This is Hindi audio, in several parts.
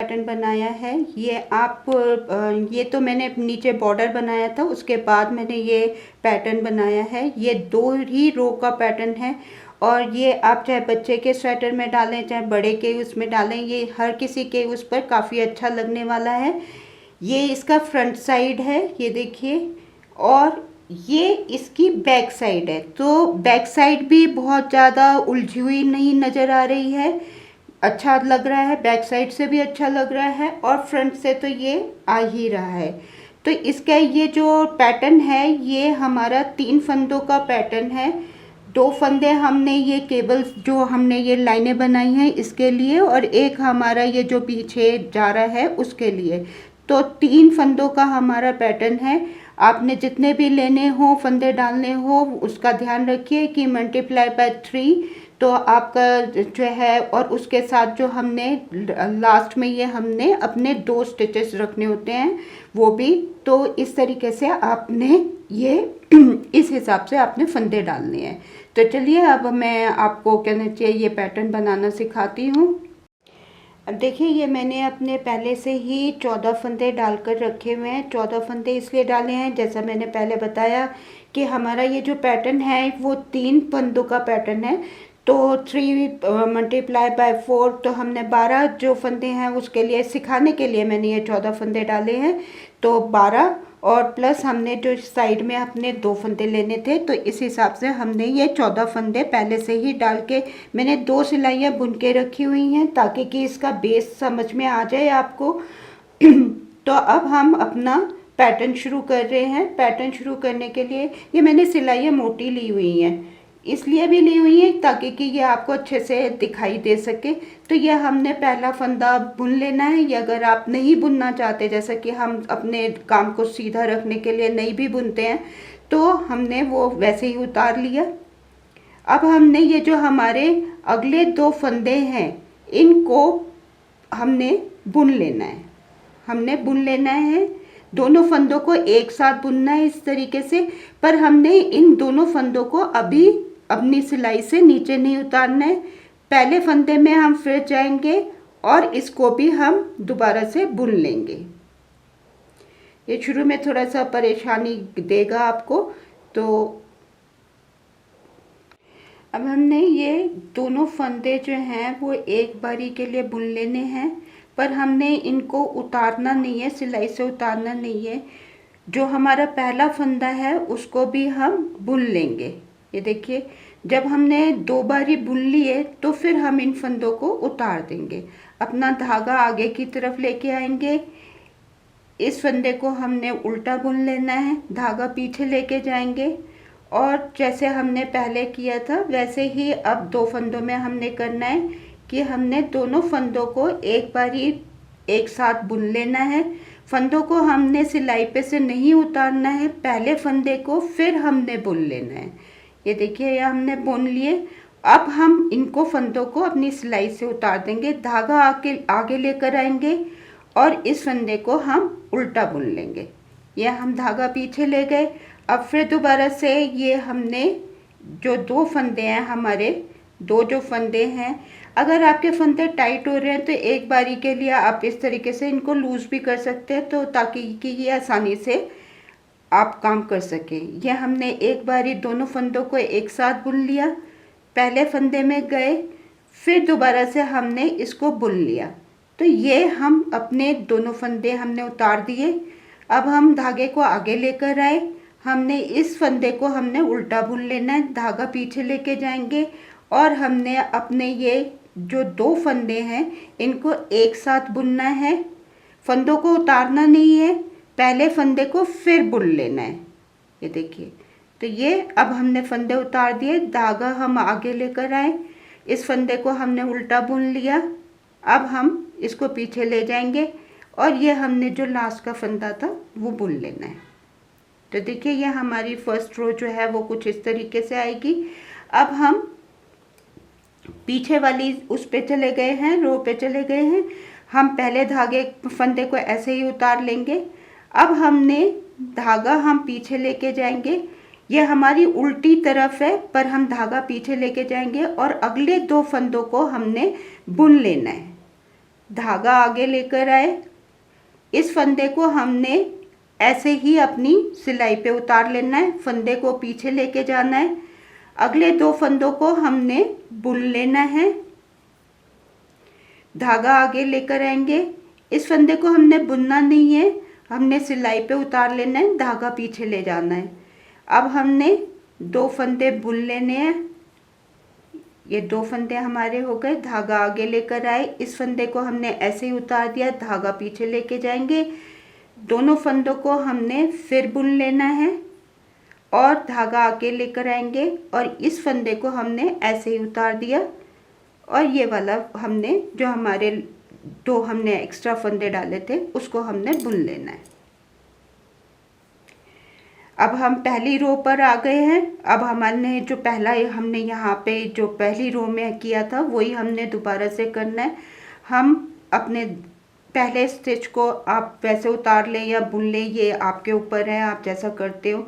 पैटर्न बनाया है। ये आप ये तो मैंने नीचे बॉर्डर बनाया था, उसके बाद मैंने ये पैटर्न बनाया है। ये 2 ही रो का पैटर्न है और ये आप चाहे बच्चे के स्वेटर में डालें, चाहे बड़े के उसमें डालें, ये हर किसी के उस पर काफ़ी अच्छा लगने वाला है। ये इसका फ्रंट साइड है, ये देखिए, और ये इसकी बैक साइड है। तो बैक साइड भी बहुत ज़्यादा उलझी हुई नहीं नज़र आ रही है, अच्छा लग रहा है, बैक साइड से भी अच्छा लग रहा है और फ्रंट से तो ये आ ही रहा है। तो इसका ये जो पैटर्न है ये हमारा 3 फंदों का पैटर्न है। 2 फंदे हमने ये केबल्स जो हमने ये लाइनें बनाई हैं इसके लिए, और एक हमारा ये जो पीछे जा रहा है उसके लिए। तो 3 फंदों का हमारा पैटर्न है। आपने जितने भी लेने हो फंदे डालने हो उसका ध्यान रखिए कि मल्टीप्लाई बाय 3 तो आपका जो है, और उसके साथ जो हमने लास्ट में ये हमने अपने 2 स्टिचेस रखने होते हैं वो भी। तो इस तरीके से आपने ये इस हिसाब से आपने फंदे डालने हैं। तो चलिए अब मैं आपको कहना चाहिए ये पैटर्न बनाना सिखाती हूँ। अब देखिए ये मैंने अपने पहले से ही 14 फंदे डालकर रखे हुए हैं। 14 फंदे इसलिए डाले हैं, जैसा मैंने पहले बताया कि हमारा ये जो पैटर्न है वो 3 फंदों का पैटर्न है। तो 3 मल्टीप्लाई बाय 4 तो हमने 12 जो फंदे हैं उसके लिए सिखाने के लिए मैंने ये 14 फंदे डाले हैं। तो 12 और प्लस हमने जो साइड में अपने 2 फंदे लेने थे, तो इस हिसाब से हमने ये 14 फंदे पहले से ही डाल के मैंने 2 सिलाइयाँ बुन के रखी हुई हैं ताकि कि इसका बेस समझ में आ जाए आपको। तो अब हम अपना पैटर्न शुरू कर रहे हैं। पैटर्न शुरू करने के लिए ये मैंने सिलाइयाँ मोटी ली हुई हैं, इसलिए भी ली हुई है ताकि कि ये आपको अच्छे से दिखाई दे सके। तो ये हमने पहला फंदा बुन लेना है, या अगर आप नहीं बुनना चाहते, जैसा कि हम अपने काम को सीधा रखने के लिए नहीं भी बुनते हैं, तो हमने वो वैसे ही उतार लिया। अब हमने ये जो हमारे अगले 2 फंदे हैं इनको हमने बुन लेना है। हमने बुन लेना है, दोनों फंदों को एक साथ बुनना है इस तरीके से। पर हमने इन दोनों फंदों को अभी अपनी सिलाई से नीचे नहीं उतारना है। पहले फंदे में हम फिर जाएंगे और इसको भी हम दोबारा से बुन लेंगे। ये शुरू में थोड़ा सा परेशानी देगा आपको। तो अब हमने ये दोनों फंदे जो हैं वो एक बारी के लिए बुन लेने हैं, पर हमने इनको उतारना नहीं है, सिलाई से उतारना नहीं है। जो हमारा पहला फंदा है उसको भी हम बुन लेंगे। ये देखिए, जब हमने 2 बारी बुन लिए तो फिर हम इन फंदों को उतार देंगे। अपना धागा आगे की तरफ लेके आएंगे, इस फंदे को हमने उल्टा बुन लेना है, धागा पीछे लेके जाएंगे, और जैसे हमने पहले किया था वैसे ही अब 2 फंदों में हमने करना है कि हमने दोनों फंदों को एक बारी एक साथ बुन लेना है। फंदों को हमने सिलाई पे से नहीं उतारना है, पहले फंदे को फिर हमने बुन लेना है। ये देखिए ये हमने बुन लिए। अब हम इनको फंदों को अपनी सिलाई से उतार देंगे, धागा आगे लेकर आएंगे और इस फंदे को हम उल्टा बुन लेंगे। ये हम धागा पीछे ले गए। अब फिर दोबारा से ये हमने जो 2 फंदे हैं, हमारे 2 जो फंदे हैं, अगर आपके फंदे टाइट हो रहे हैं तो एक बारी के लिए आप इस तरीके से इनको लूज़ भी कर सकते हैं, तो ताकि कि ये आसानी से आप काम कर सकें। यह हमने एक बारी दोनों फंदों को एक साथ बुन लिया, पहले फंदे में गए, फिर दोबारा से हमने इसको बुन लिया। तो ये हम अपने दोनों फंदे हमने उतार दिए। अब हम धागे को आगे लेकर आए, हमने इस फंदे को हमने उल्टा बुन लेना है, धागा पीछे लेके जाएंगे और हमने अपने ये जो 2 फंदे हैं इनको एक साथ बुनना है। फंदों को उतारना नहीं है, पहले फंदे को फिर बुन लेना है। ये देखिए, तो ये अब हमने फंदे उतार दिए, धागा हम आगे लेकर आए, इस फंदे को हमने उल्टा बुन लिया। अब हम इसको पीछे ले जाएंगे और ये हमने जो लास्ट का फंदा था वो बुन लेना है। तो देखिए ये हमारी फर्स्ट रो जो है वो कुछ इस तरीके से आएगी। अब हम पीछे वाली उस पे चले गए हैं, रो पे चले गए हैं। हम पहले धागे फंदे को ऐसे ही उतार लेंगे। अब हमने धागा हम पीछे लेके जाएंगे, ये हमारी उल्टी तरफ है पर हम धागा पीछे लेके जाएंगे और अगले 2 फंदों को हमने बुन लेना है। धागा आगे लेकर आए, इस फंदे को हमने ऐसे ही अपनी सिलाई पे उतार लेना है, फंदे को पीछे लेके जाना है, अगले 2 फंदों को हमने बुन लेना है, धागा आगे लेकर आएंगे, इस फंदे को हमने बुनना नहीं है, हमने सिलाई पे उतार लेना है, धागा पीछे ले जाना है। अब हमने 2 फंदे बुन लेने हैं, ये 2 फंदे हमारे हो गए, धागा आगे लेकर आए, इस फंदे को हमने ऐसे ही उतार दिया, धागा पीछे लेके जाएंगे, दोनों फंदों को हमने फिर बुन लेना है और धागा आगे लेकर आएंगे और इस फंदे को हमने ऐसे ही उतार दिया और ये वाला हमने जो हमारे 2 हमने एक्स्ट्रा फंदे डाले थे उसको हमने बुन लेना है। अब हम पहली रो पर आ गए हैं। अब हमने जो पहला हमने यहाँ पे जो पहली रो में किया था वही हमने दोबारा से करना है। हम अपने पहले स्टिच को आप वैसे उतार लें या बुन लें, ये आपके ऊपर है, आप जैसा करते हो।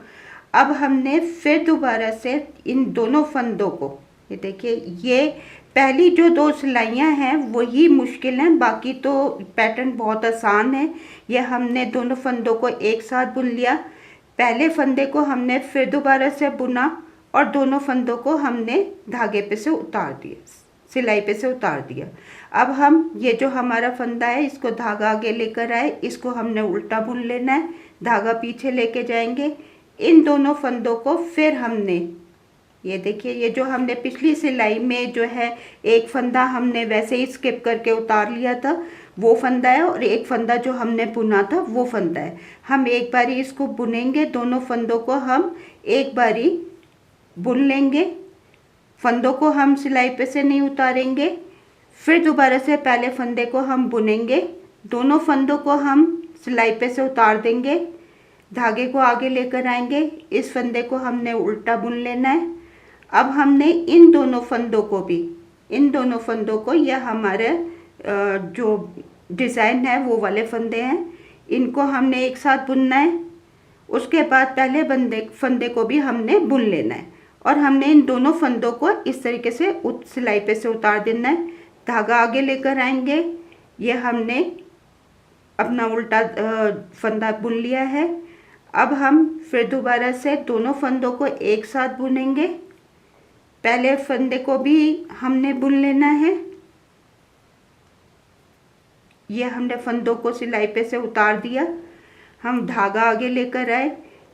अब हमने फिर दोबारा से इन दोनों फंदों को, ये देखिए, ये पहली जो 2 सिलाइयाँ हैं वही मुश्किल हैं, बाकी तो पैटर्न बहुत आसान है। ये हमने दोनों फंदों को एक साथ बुन लिया, पहले फंदे को हमने फिर दोबारा से बुना और दोनों फंदों को हमने धागे पे से उतार दिया, सिलाई पे से उतार दिया। अब हम ये जो हमारा फंदा है इसको धागा आगे लेकर आए, इसको हमने उल्टा बुन लेना है, धागा पीछे लेके जाएंगे, इन दोनों फंदों को फिर हमने, ये देखिए, ये जो हमने पिछली सिलाई में जो है एक फंदा हमने वैसे ही स्किप करके उतार लिया था वो फंदा है और एक फंदा जो हमने बुना था वो फंदा है। हम एक बारी इसको बुनेंगे, दोनों फंदों को हम एक बारी बुन लेंगे, फंदों को हम सिलाई पे से नहीं उतारेंगे, फिर दोबारा से पहले फंदे को हम बुनेंगे, दोनों फंदों को हम सिलाई पे से उतार देंगे, धागे को आगे लेकर आएंगे, इस फंदे को हमने उल्टा बुन लेना है। अब हमने इन दोनों फंदों को भी, इन दोनों फंदों को, यह हमारे जो डिज़ाइन है वो वाले फंदे हैं, इनको हमने एक साथ बुनना है। उसके बाद पहले फंदे को भी हमने बुन लेना है और हमने इन दोनों फंदों को इस तरीके से सिलाई पे से उतार देना है, धागा आगे लेकर आएंगे, ये हमने अपना उल्टा फंदा बुन लिया है। अब हम फिर दोबारा से दोनों फंदों को एक साथ बुनेंगे, पहले फंदे को भी हमने बुन लेना है, ये हमने फंदों को सिलाई पे से उतार दिया, हम धागा आगे लेकर आए,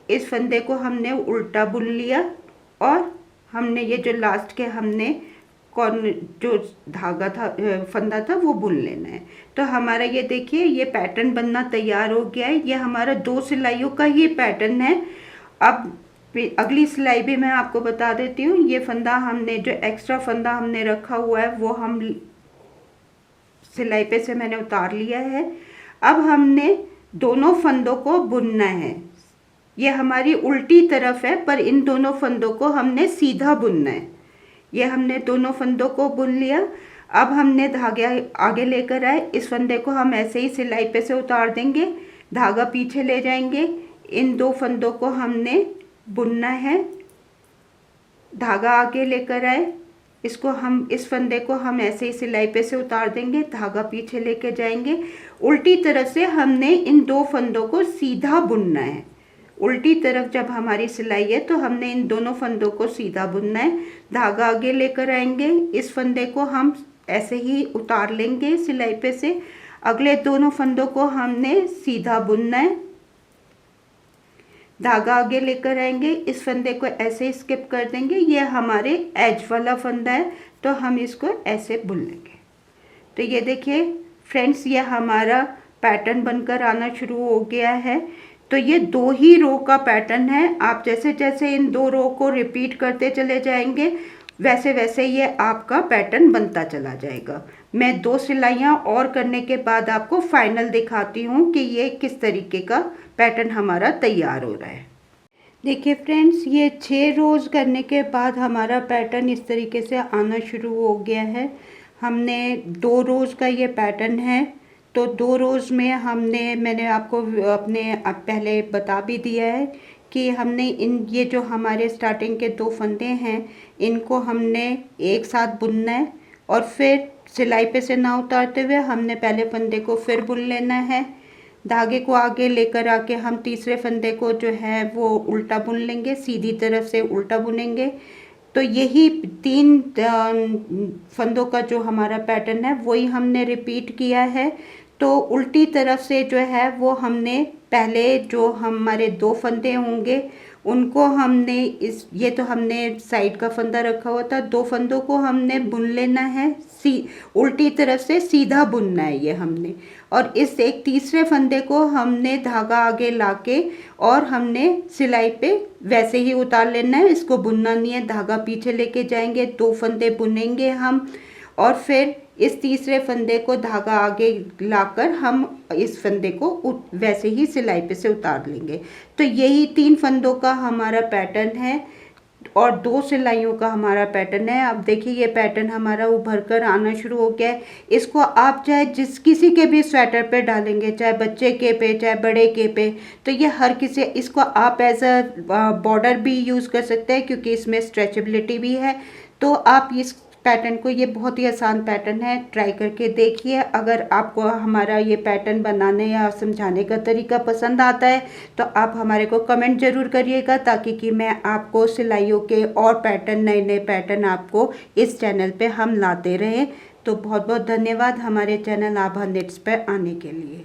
इस फंदे को हमने उल्टा बुन लिया और हमने ये जो लास्ट के हमने जो धागा था, फंदा था, वो बुन लेना है। तो हमारा ये देखिए, ये पैटर्न बनना तैयार हो गया है। ये हमारा 2 सिलाइयों का ही पैटर्न है। अब अगली सिलाई भी मैं आपको बता देती हूँ। ये फंदा हमने, जो एक्स्ट्रा फंदा हमने रखा हुआ है वो हम सिलाई पे से मैंने उतार लिया है। अब हमने दोनों फंदों को बुनना है, ये हमारी उल्टी तरफ है पर इन दोनों फंदों को हमने सीधा बुनना है। ये हमने दोनों फंदों को बुन लिया। अब हमने धागे आगे लेकर आए, इस फंदे को हम ऐसे ही सिलाई पे से उतार देंगे, धागा पीछे ले जाएंगे, इन 2 फंदों को हमने बुनना है, धागा आगे लेकर आए, इसको हम, इस फंदे को हम ऐसे ही सिलाई पे से उतार देंगे, धागा पीछे लेके जाएंगे, उल्टी तरफ से हमने इन 2 फंदों को सीधा बुनना है। उल्टी तरफ जब हमारी सिलाई है तो हमने इन दोनों फंदों को सीधा बुनना है, धागा आगे लेकर आएंगे, इस फंदे को हम ऐसे ही उतार लेंगे सिलाई पे से, अगले दोनों फंदों को हमने सीधा बुनना है, धागा आगे लेकर आएंगे, इस फंदे को ऐसे स्किप कर देंगे, ये हमारे एज वाला फंदा है तो हम इसको ऐसे बुन लेंगे। तो ये देखिए फ्रेंड्स, ये हमारा पैटर्न बनकर आना शुरू हो गया है। तो ये 2 ही रो का पैटर्न है। आप जैसे जैसे इन 2 रो को रिपीट करते चले जाएंगे वैसे वैसे ये आपका पैटर्न बनता चला जाएगा। मैं 2 सिलाइयाँ और करने के बाद आपको फाइनल दिखाती हूँ कि ये किस तरीके का पैटर्न हमारा तैयार हो रहा है। देखिए फ्रेंड्स, ये 6 रोज़ करने के बाद हमारा पैटर्न इस तरीके से आना शुरू हो गया है। हमने 2 रोज़ का ये पैटर्न है, तो 2 रोज़ में मैंने आपको अपने पहले बता भी दिया है कि हमने ये जो हमारे स्टार्टिंग के 2 फंदे हैं इनको हमने एक साथ बुनना है और फिर सिलाई पे से ना उतारते हुए हमने पहले फंदे को फिर बुन लेना है। धागे को आगे लेकर आके हम तीसरे फंदे को जो है वो उल्टा बुन लेंगे, सीधी तरफ से उल्टा बुनेंगे। तो यही 3 फंदों का जो हमारा पैटर्न है वही हमने रिपीट किया है। तो उल्टी तरफ से जो है वो हमने पहले जो हमारे 2 फंदे होंगे उनको हमने ये तो हमने साइड का फंदा रखा हुआ था, 2 फंदों को हमने बुन लेना है, उल्टी तरफ से सीधा बुनना है ये हमने। और इस एक तीसरे फंदे को हमने धागा आगे लाके और हमने सिलाई पे वैसे ही उतार लेना है, इसको बुनना नहीं है। धागा पीछे लेके जाएंगे, 2 फंदे बुनेंगे हम और फिर इस तीसरे फंदे को धागा आगे लाकर हम इस फंदे को वैसे ही सिलाई पे से उतार लेंगे। तो यही 3 फंदों का हमारा पैटर्न है और 2 सिलाइयों का हमारा पैटर्न है। अब देखिए ये पैटर्न हमारा उभर कर आना शुरू हो गया है। इसको आप चाहे किसी के भी स्वेटर पे डालेंगे, चाहे बच्चे के पे चाहे बड़े के पे, तो ये हर किसी, इसको आप एज अ बॉर्डर भी यूज़ कर सकते हैं क्योंकि इसमें स्ट्रेचेबिलिटी भी है। तो आप इस पैटर्न को, ये बहुत ही आसान पैटर्न है, ट्राई करके देखिए। अगर आपको हमारा ये पैटर्न बनाने या समझाने का तरीका पसंद आता है तो आप हमारे को कमेंट ज़रूर करिएगा ताकि कि मैं आपको सिलाइयों के और पैटर्न, नए नए पैटर्न आपको इस चैनल पे हम लाते रहें। तो बहुत बहुत धन्यवाद हमारे चैनल आभा निट्स पर आने के लिए।